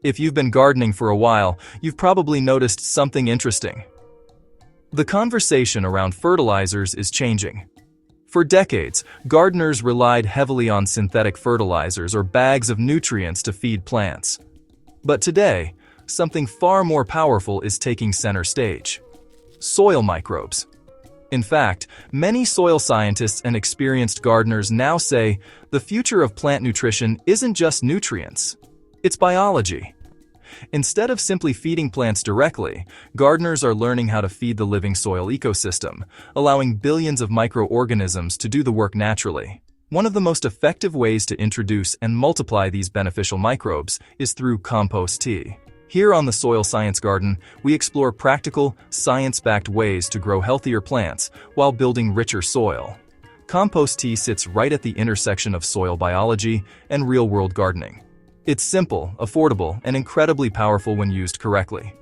If you've been gardening for a while, you've probably noticed something interesting. The conversation around fertilizers is changing. For decades, gardeners relied heavily on synthetic fertilizers or bags of nutrients to feed plants. But today, something far more powerful is taking center stage: soil microbes. In fact, many soil scientists and experienced gardeners now say the future of plant nutrition isn't just nutrients, it's biology. Instead of simply feeding plants directly, gardeners are learning how to feed the living soil ecosystem, allowing billions of microorganisms to do the work naturally. One of the most effective ways to introduce and multiply these beneficial microbes is through compost tea. Here on the Soil Science Garden, we explore practical, science-backed ways to grow healthier plants while building richer soil. Compost tea sits right at the intersection of soil biology and real-world gardening. It's simple, affordable, and incredibly powerful when used correctly.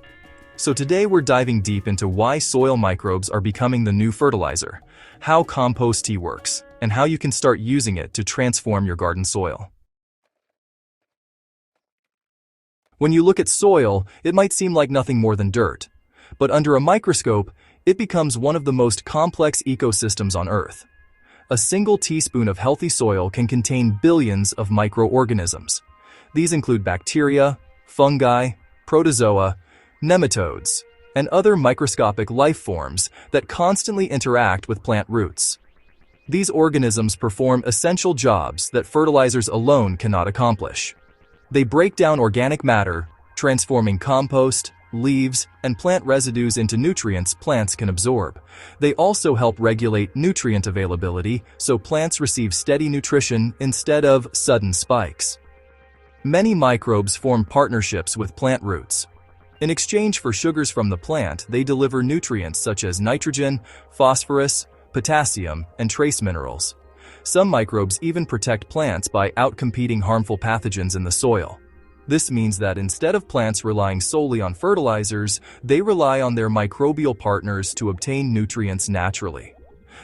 So today we're diving deep into why soil microbes are becoming the new fertilizer, how compost tea works, and how you can start using it to transform your garden soil. When you look at soil, it might seem like nothing more than dirt. But under a microscope, it becomes one of the most complex ecosystems on Earth. A single teaspoon of healthy soil can contain billions of microorganisms. These include bacteria, fungi, protozoa, nematodes, and other microscopic life forms that constantly interact with plant roots. These organisms perform essential jobs that fertilizers alone cannot accomplish. They break down organic matter, transforming compost, leaves, and plant residues into nutrients plants can absorb. They also help regulate nutrient availability so plants receive steady nutrition instead of sudden spikes. Many microbes form partnerships with plant roots. In exchange for sugars from the plant, they deliver nutrients such as nitrogen, phosphorus, potassium, and trace minerals. Some microbes even protect plants by outcompeting harmful pathogens in the soil. This means that instead of plants relying solely on fertilizers, they rely on their microbial partners to obtain nutrients naturally.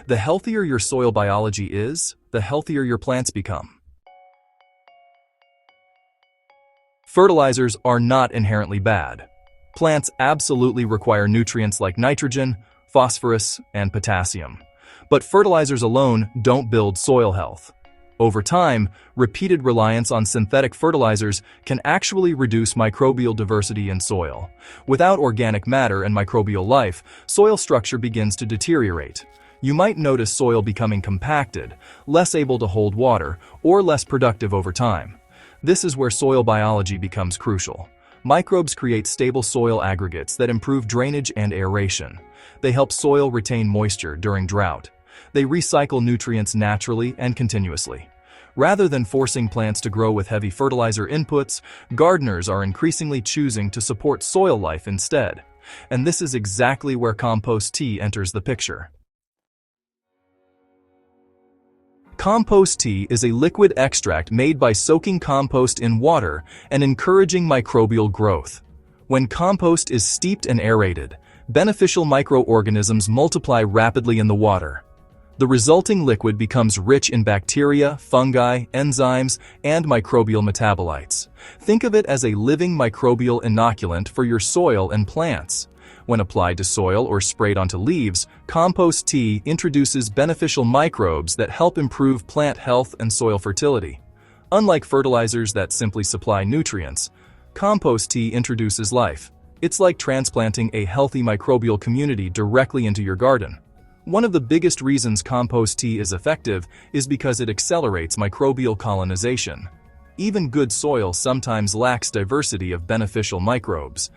The healthier your soil biology is, the healthier your plants become. Fertilizers are not inherently bad. Plants absolutely require nutrients like nitrogen, phosphorus, and potassium. But fertilizers alone don't build soil health. Over time, repeated reliance on synthetic fertilizers can actually reduce microbial diversity in soil. Without organic matter and microbial life, soil structure begins to deteriorate. You might notice soil becoming compacted, less able to hold water, or less productive over time. This is where soil biology becomes crucial. Microbes create stable soil aggregates that improve drainage and aeration. They help soil retain moisture during drought. They recycle nutrients naturally and continuously. Rather than forcing plants to grow with heavy fertilizer inputs, gardeners are increasingly choosing to support soil life instead. And this is exactly where compost tea enters the picture. Compost tea is a liquid extract made by soaking compost in water and encouraging microbial growth. When compost is steeped and aerated, beneficial microorganisms multiply rapidly in the water. The resulting liquid becomes rich in bacteria, fungi, enzymes, and microbial metabolites. Think of it as a living microbial inoculant for your soil and plants. When applied to soil or sprayed onto leaves, compost tea introduces beneficial microbes that help improve plant health and soil fertility. Unlike fertilizers that simply supply nutrients, compost tea introduces life. It's like transplanting a healthy microbial community directly into your garden. One of the biggest reasons compost tea is effective is because it accelerates microbial colonization. Even good soil sometimes lacks diversity of beneficial microbes.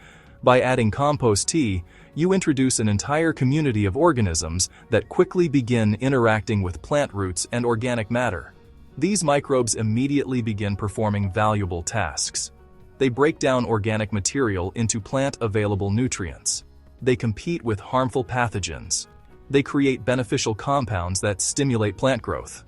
By adding compost tea, you introduce an entire community of organisms that quickly begin interacting with plant roots and organic matter. These microbes immediately begin performing valuable tasks. They break down organic material into plant-available nutrients. They compete with harmful pathogens. They create beneficial compounds that stimulate plant growth.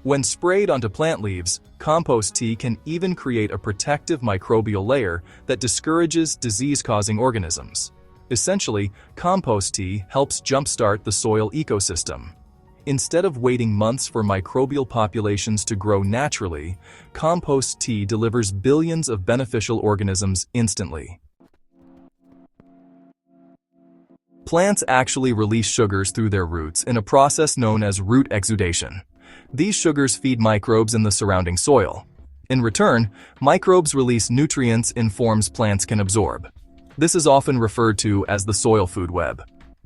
When sprayed onto plant leaves, compost tea can even create a protective microbial layer that discourages disease-causing organisms. Essentially, compost tea helps jumpstart the soil ecosystem. Instead of waiting months for microbial populations to grow naturally, compost tea delivers billions of beneficial organisms instantly. Plants actually release sugars through their roots in a process known as root exudation. These sugars feed microbes in the surrounding soil. In return, microbes release nutrients in forms plants can absorb. This is often referred to as the soil food web.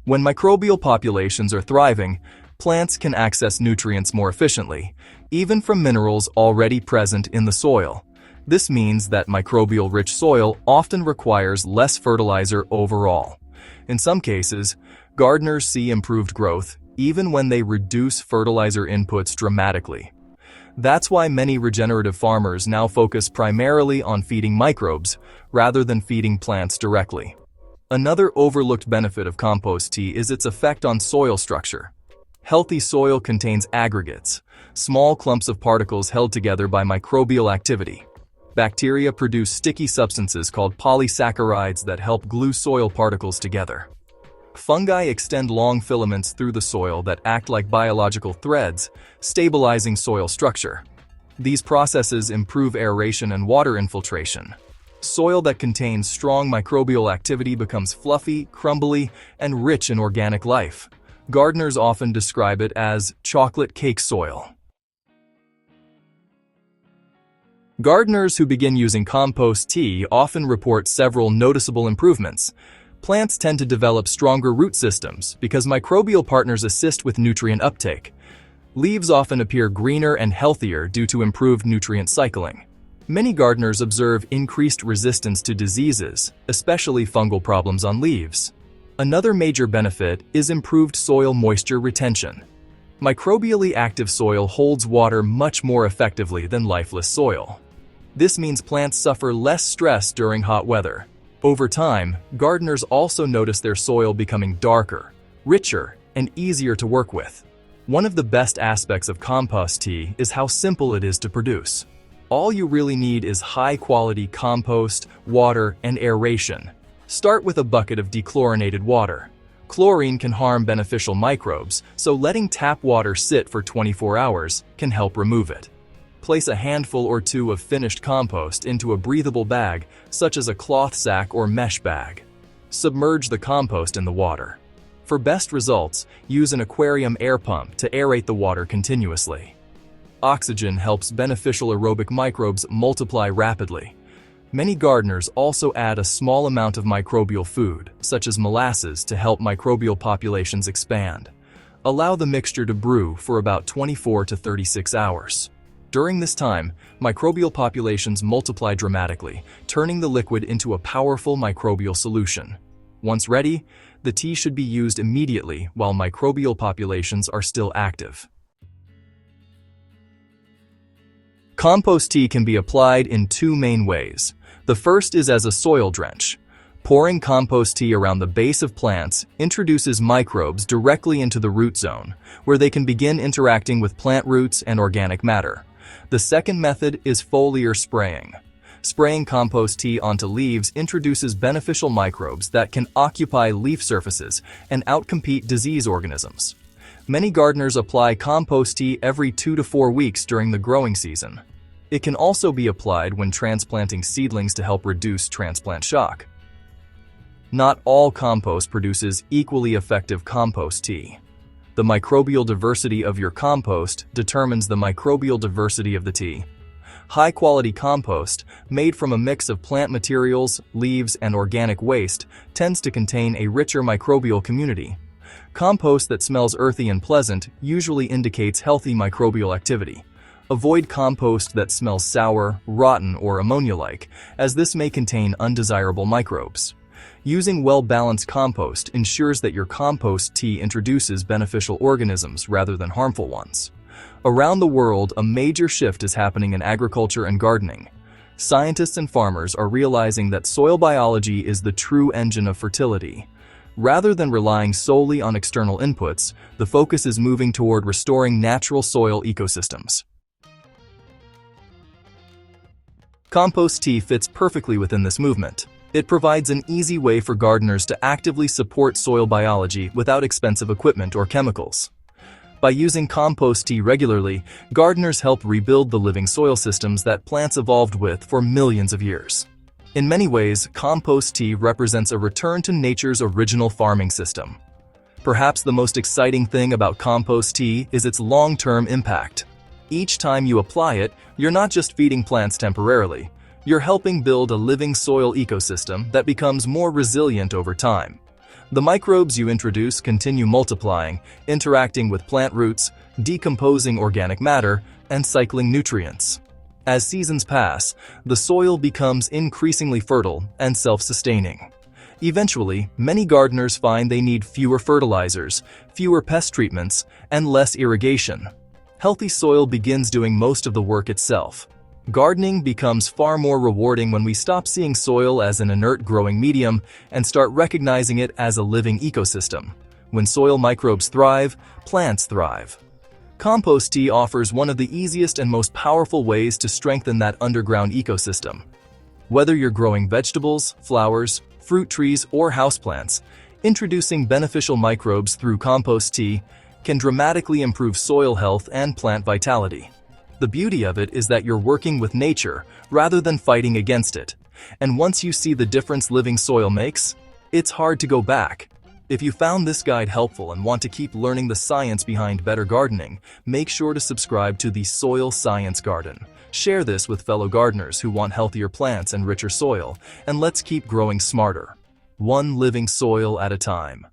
When microbial populations are thriving, plants can access nutrients more efficiently, even from minerals already present in the soil. This means that microbial-rich soil often requires less fertilizer overall. In some cases, gardeners see improved growth even when they reduce fertilizer inputs dramatically. That's why many regenerative farmers now focus primarily on feeding microbes rather than feeding plants directly. Another overlooked benefit of compost tea is its effect on soil structure. Healthy soil contains aggregates, small clumps of particles held together by microbial activity. Bacteria produce sticky substances called polysaccharides that help glue soil particles together. Fungi extend long filaments through the soil that act like biological threads, stabilizing soil structure. These processes improve aeration and water infiltration. Soil that contains strong microbial activity becomes fluffy, crumbly, and rich in organic life. Gardeners often describe it as chocolate cake soil. Gardeners who begin using compost tea often report several noticeable improvements. Plants tend to develop stronger root systems because microbial partners assist with nutrient uptake. Leaves often appear greener and healthier due to improved nutrient cycling. Many gardeners observe increased resistance to diseases, especially fungal problems on leaves. Another major benefit is improved soil moisture retention. Microbially active soil holds water much more effectively than lifeless soil. This means plants suffer less stress during hot weather. Over time, gardeners also notice their soil becoming darker, richer, and easier to work with. One of the best aspects of compost tea is how simple it is to produce. All you really need is high-quality compost, water, and aeration. Start with a bucket of dechlorinated water. Chlorine can harm beneficial microbes, so letting tap water sit for 24 hours can help remove it. Place a handful or two of finished compost into a breathable bag, such as a cloth sack or mesh bag. Submerge the compost in the water. For best results, use an aquarium air pump to aerate the water continuously. Oxygen helps beneficial aerobic microbes multiply rapidly. Many gardeners also add a small amount of microbial food, such as molasses, to help microbial populations expand. Allow the mixture to brew for about 24 to 36 hours. During this time, microbial populations multiply dramatically, turning the liquid into a powerful microbial solution. Once ready, the tea should be used immediately while microbial populations are still active. Compost tea can be applied in two main ways. The first is as a soil drench. Pouring compost tea around the base of plants introduces microbes directly into the root zone, where they can begin interacting with plant roots and organic matter. The second method is foliar spraying. Spraying compost tea onto leaves introduces beneficial microbes that can occupy leaf surfaces and outcompete disease organisms. Many gardeners apply compost tea every 2 to 4 weeks during the growing season. It can also be applied when transplanting seedlings to help reduce transplant shock. Not all compost produces equally effective compost tea. The microbial diversity of your compost determines the microbial diversity of the tea. High-quality compost, made from a mix of plant materials, leaves, and organic waste, tends to contain a richer microbial community. Compost that smells earthy and pleasant usually indicates healthy microbial activity. Avoid compost that smells sour, rotten, or ammonia-like, as this may contain undesirable microbes. Using well-balanced compost ensures that your compost tea introduces beneficial organisms rather than harmful ones. Around the world, a major shift is happening in agriculture and gardening. Scientists and farmers are realizing that soil biology is the true engine of fertility. Rather than relying solely on external inputs, the focus is moving toward restoring natural soil ecosystems. Compost tea fits perfectly within this movement. It provides an easy way for gardeners to actively support soil biology without expensive equipment or chemicals. By using compost tea regularly, gardeners help rebuild the living soil systems that plants evolved with for millions of years. In many ways, compost tea represents a return to nature's original farming system. Perhaps the most exciting thing about compost tea is its long-term impact. Each time you apply it, you're not just feeding plants temporarily, you're helping build a living soil ecosystem that becomes more resilient over time. The microbes you introduce continue multiplying, interacting with plant roots, decomposing organic matter, and cycling nutrients. As seasons pass, the soil becomes increasingly fertile and self-sustaining. Eventually, many gardeners find they need fewer fertilizers, fewer pest treatments, and less irrigation. Healthy soil begins doing most of the work itself. Gardening becomes far more rewarding when we stop seeing soil as an inert growing medium and start recognizing it as a living ecosystem. When soil microbes thrive, plants thrive. Compost tea offers one of the easiest and most powerful ways to strengthen that underground ecosystem. Whether you're growing vegetables, flowers, fruit trees, or houseplants, introducing beneficial microbes through compost tea can dramatically improve soil health and plant vitality. The beauty of it is that you're working with nature rather than fighting against it. And once you see the difference living soil makes, it's hard to go back. If you found this guide helpful and want to keep learning the science behind better gardening, make sure to subscribe to the Soil Science Garden. Share this with fellow gardeners who want healthier plants and richer soil, and let's keep growing smarter, one living soil at a time.